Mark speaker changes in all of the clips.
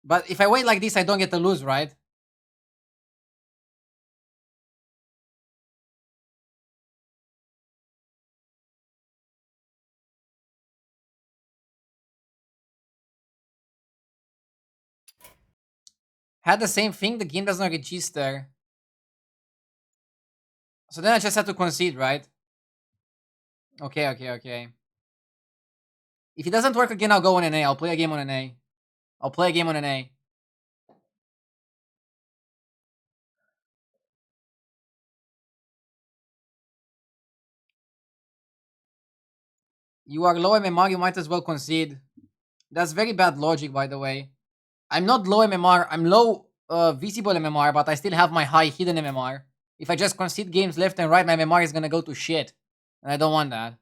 Speaker 1: But if I wait like this, I don't get to lose, right? Had the same thing, the game does not register. So then I just have to concede, right? Okay, okay, okay. If it doesn't work again, I'll go on an A. I'll play a game on an A. I'll play a game on an A. You are low MMR, you might as well concede. That's very bad logic, by the way. I'm not low MMR, I'm low visible MMR, but I still have my high hidden MMR. If I just concede games left and right, my MMR is gonna go to shit. And I don't want that.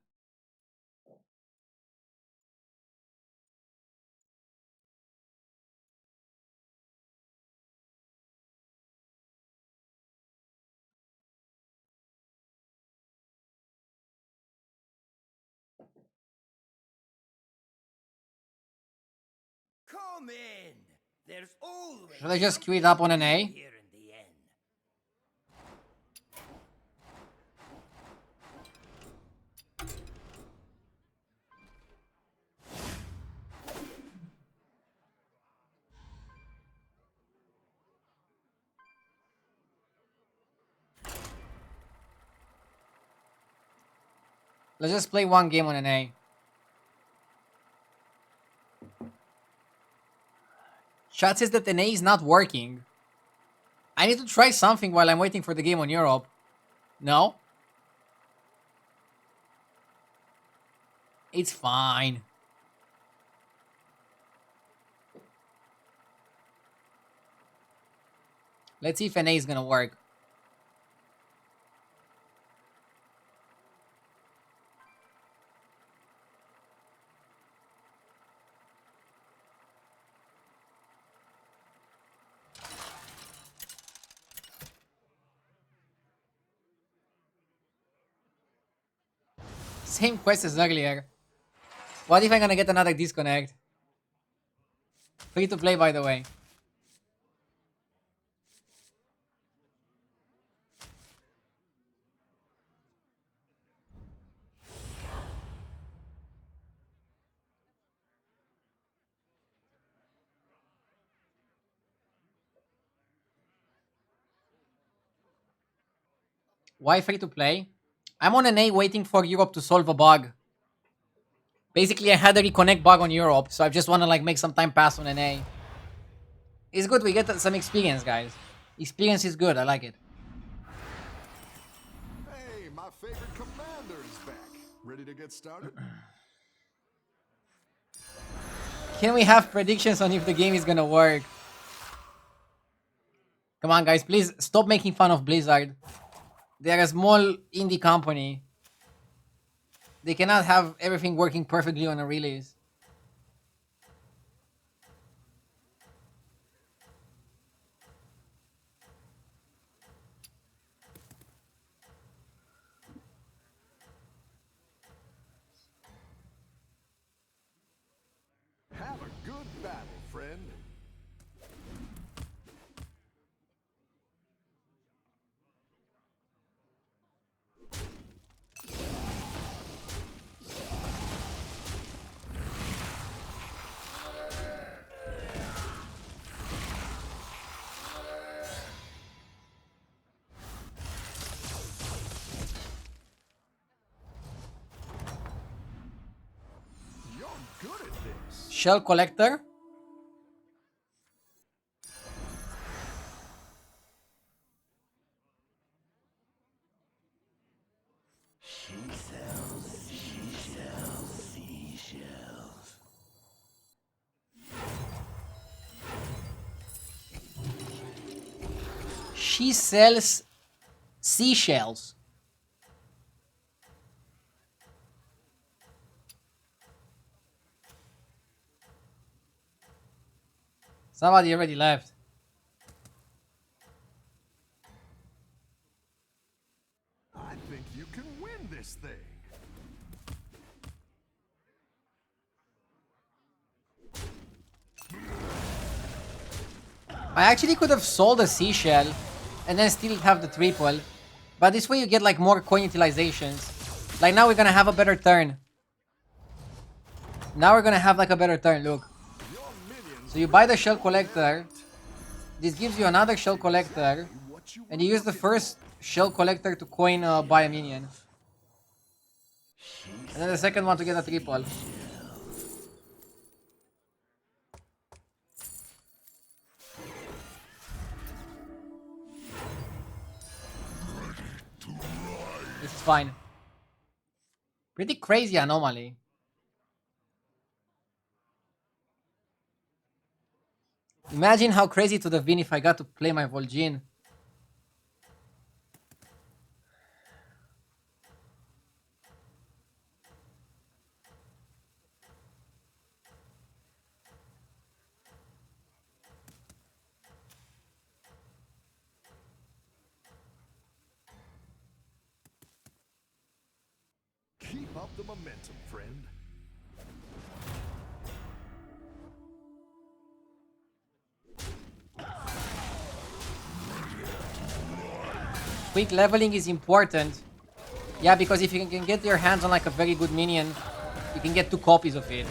Speaker 2: Come in. There's always
Speaker 1: Should I just queue it up on an A?
Speaker 2: here in the end.
Speaker 1: Let's just play one game on an A. Chat says that an A is not working. I need to try something while I'm waiting for the game on Europe. No? It's fine. Let's see if an A is gonna work. Same quest as earlier. What if I'm gonna get another disconnect? Free to play, by the way. Why free to play? I'm on an A waiting for Europe to solve a bug. Basically, I had a reconnect bug on Europe, so I just want to like make some time pass on an A. It's good, we get some experience, guys. Experience is good, I like it.
Speaker 3: Hey, my favorite commander is back. Ready to get started?
Speaker 1: Can we have predictions on if the game is gonna work? Come on, guys, please stop making fun of Blizzard. They are a small indie company. They cannot have everything working perfectly on a release.
Speaker 3: Have a good battle, friend. You're good at this.
Speaker 1: Shell Collector? She sells seashells. Somebody already left.
Speaker 3: I think you can win this thing.
Speaker 1: I actually could have sold a seashell and then still have the triple. But this way you get like more coin utilizations. Like now we're gonna have a better turn. Now we're gonna have like a better turn, look.
Speaker 3: Your minions
Speaker 1: So you buy the shell collector. This gives you another shell collector.
Speaker 3: what you
Speaker 1: And you use the first shell collector to coin buy a minion. And then the second one to get a triple. This is fine. Pretty crazy anomaly. Imagine how crazy it would have been if I got to play my Vol'jin.
Speaker 3: keep up the momentum, friend.
Speaker 1: Quick leveling is important. Yeah, because if you can get your hands on like a very good minion, you can get 2 copies of it.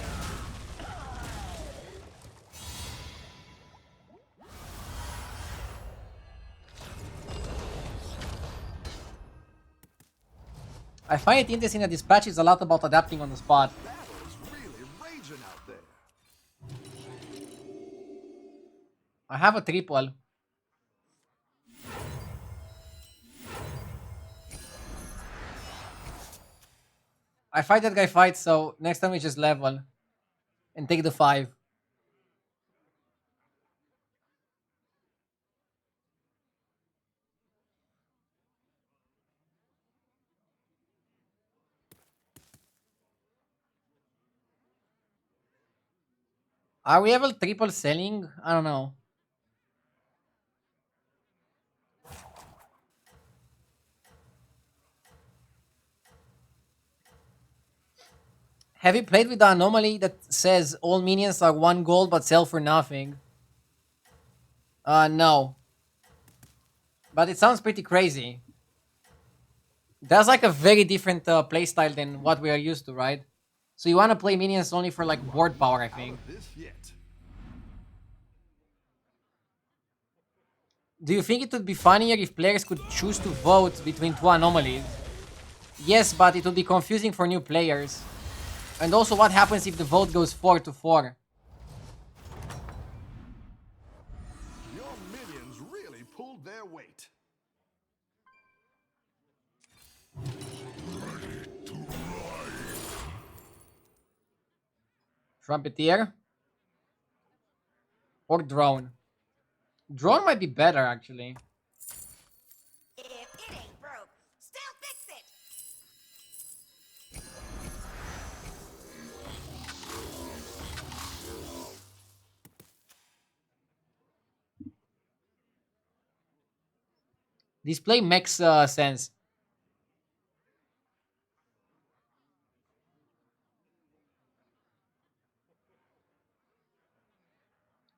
Speaker 1: I find it interesting that this patch is a lot about adapting on the spot.
Speaker 3: Battle's really raging out there.
Speaker 1: I have a triple. I fight that guy fights, so next time we just level and take the 5. Are we ever triple selling? I don't know. Have you played with the anomaly that says all minions are 1 gold but sell for nothing? No. But it sounds pretty crazy. That's like a very different playstyle than what we are used to, right? So you want to play minions only for like board power, I
Speaker 3: Out
Speaker 1: think.
Speaker 3: of this yet.
Speaker 1: Do you think it would be funnier if players could choose to vote between 2 anomalies? Yes, but it would be confusing for new players. And also, what happens if the vote goes 4-4?
Speaker 3: Your minions really pulled their weight.
Speaker 1: Trumpeteer? Or drone? Drone might be better, actually.
Speaker 2: If it ain't broke, still fix it.
Speaker 1: This play makes sense.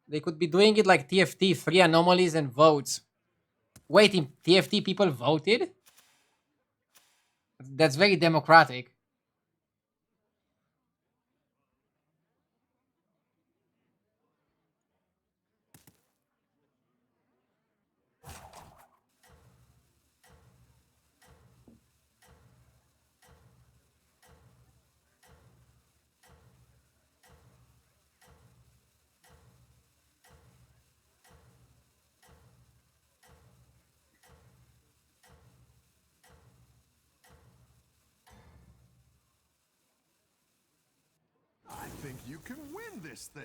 Speaker 1: They could be doing it like TFT, 3 anomalies and votes. Wait, in TFT people voted? That's very democratic.
Speaker 3: I think you can win this thing.